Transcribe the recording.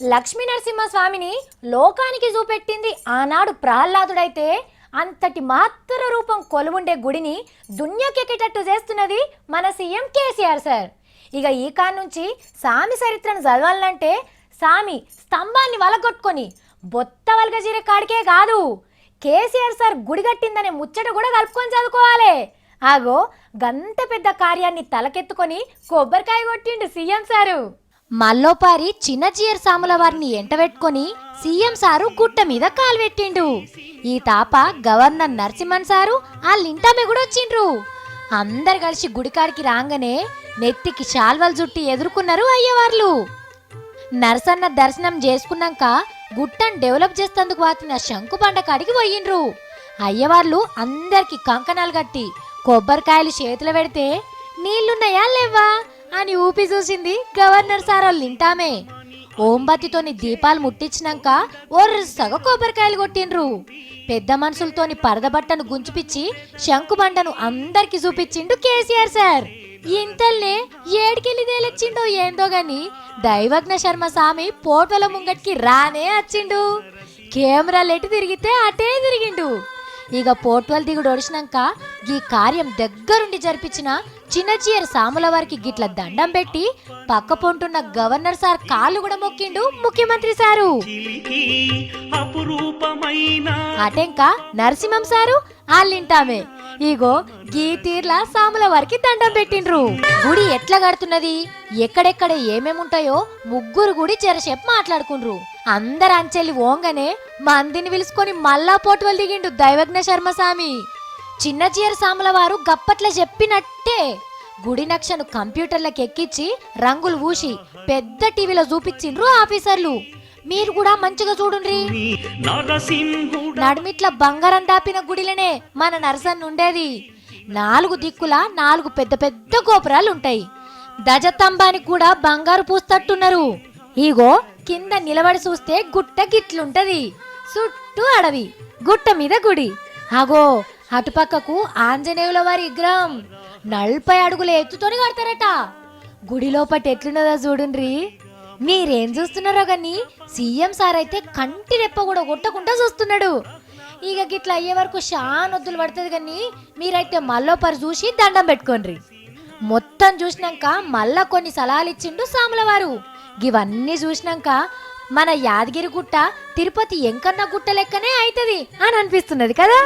లక్ష్మీ నరసింహస్వామిని లోకానికి చూపెట్టింది ఆనాడు ప్రహ్లాదుడైతే అంతటి మహత్తర రూపం కొలువుండే గుడిని దున్యకెక్కేటట్టు చేస్తున్నది మన సీఎం కేసీఆర్ సార్. ఇక ఈ కాడ నుంచి సామి చరిత్రను చదవాలంటే సామి స్తంభాన్ని వలగొట్టుకొని బొత్త వల్గజీరే కాడికే కాదు, కేసీఆర్ సార్ గుడి కట్టిందనే ముచ్చట కూడా కలుపుకొని చదువుకోవాలి. ఆగో గంత పెద్ద కార్యాన్ని తలకెత్తుకొని కొబ్బరికాయ కొట్టిండు సీఎం సారు. మల్లోపారి చిన్నజీయర్ సాముల వారిని ఎంటబెట్టుకొని సీఎం సారు గుట్ట మీద కాలువెట్టిండు. ఈ తాప గవర్నర్ నరసింహన్ సారు వాళ్ళింటామే కూడా వచ్చిండ్రు. అందరు కలిసి గుడికాడికి రాగానే నెత్తికి శాల్వలు జుట్టి ఎదుర్కొన్నారు అయ్యవార్లు. నరసన్న దర్శనం చేసుకున్నాక గుట్టను డెవలప్ చేసేందుకు వాతిన శంకుబండ కాడికి పోయిండ్రు. అయ్యవార్లు అందరికి కంకణాలు కట్టి కొబ్బరికాయలు చేతులు పెడితే నీళ్లున్నాయా లేవా అని ఊపి చూసింది గవర్నర్ సార్ వాళ్ళింటామే. ఓంబత్తితోని దీపాలు ముట్టించినాక ఒర్రసగ కొబ్బరికాయలు కొట్టిండ్రు. పెద్ద మనుషులతోని పరదబట్టను గుంచిపిచ్చి శంకుబండను అందరికి చూపించిండు కేసీఆర్ సార్. ఇంతల్నే ఏడికెళ్ళి తేలొచ్చిండో ఏందో గాని దైవజ్ఞ శర్మ స్వామి పోటోల ముంగటికి రానే వచ్చిండు. కెమెరాలు ఎటు తిరిగితే అటే తిరిగిండు. ఇక పోర్టువల్ దిగుడు ఒడిచినాక ఈ కార్యం దగ్గరుండి జరిపించిన చిన్నజీయర్ సాముల వారికి గిట్ల దండం పెట్టి పక్క పొంటున్న గవర్నర్ సార్ కాళ్ళు కూడా మొక్కిండు ముఖ్యమంత్రి సారు. అటెంక నరసింహం సారు వాళ్ళింటామే ఇగో గీ తీర్ల సాముల వారికి దండం పెట్టిండ్రు. గుడి ఎట్లా కడుతున్నది, ఎక్కడెక్కడ ఏమేముంటాయో ముగ్గురు గుడి చెరసేపు మాట్లాడుకుండ్రు. అందరు అంచెల్లి ఓంగనే మందిని పిలుచుకొని మళ్ళా పోటువల్ దిగిండు దైవజ్ఞ శర్మ స్వామి. చిన్నజీయర్ సాముల వారు గప్పట్ల చెప్పినట్టే గుడి నక్షను కంప్యూటర్లకు ఎక్కించి రంగులు ఊసి పెద్ద టీవీలో చూపించిండ్రు ఆఫీసర్లు. మీరు కూడా మంచిగా చూడుండ్రి. నడుమిట్ల బంగారం దాపిన గుడిలనే మన నరసన్ ఉండేది. 4 దిక్కుల 4 పెద్ద పెద్ద గోపురాలు ఉంటాయి. దజతంబానికి కూడా బంగారు పూస్తట్టున్నారు. ఈగో కింద నిలబడి చూస్తే గుట్ట గిట్లుంటది. చుట్టూ అడవి, గుట్ట మీద గుడి. అగో అటుపక్కకు ఆంజనేయుల వారి విగ్రహం 40 అడుగుల ఎత్తుతోని కడతారట. గుడి లోపట ఎట్లున్నదో చూడుండ్రి. మీరేం చూస్తున్నారో గాని సీఎం సార్ అయితే కంటి రెప్ప కూడా కొట్టకుండా చూస్తున్నాడు. ఇక గిట్లా అయ్యే వరకు షానొద్దులు పడుతుంది కానీ మీరైతే మళ్ళోపరి చూసి దండం పెట్టుకోండి. మొత్తం చూసినాక మళ్ళా కొన్ని సలహాలు ఇచ్చిండు సాముల వారు. ఇవన్నీ చూసినాక మన యాదగిరి గుట్ట తిరుపతి ఎంకన్న గుట్ట లెక్కనే అవుతుంది అని అనిపిస్తున్నది కదా.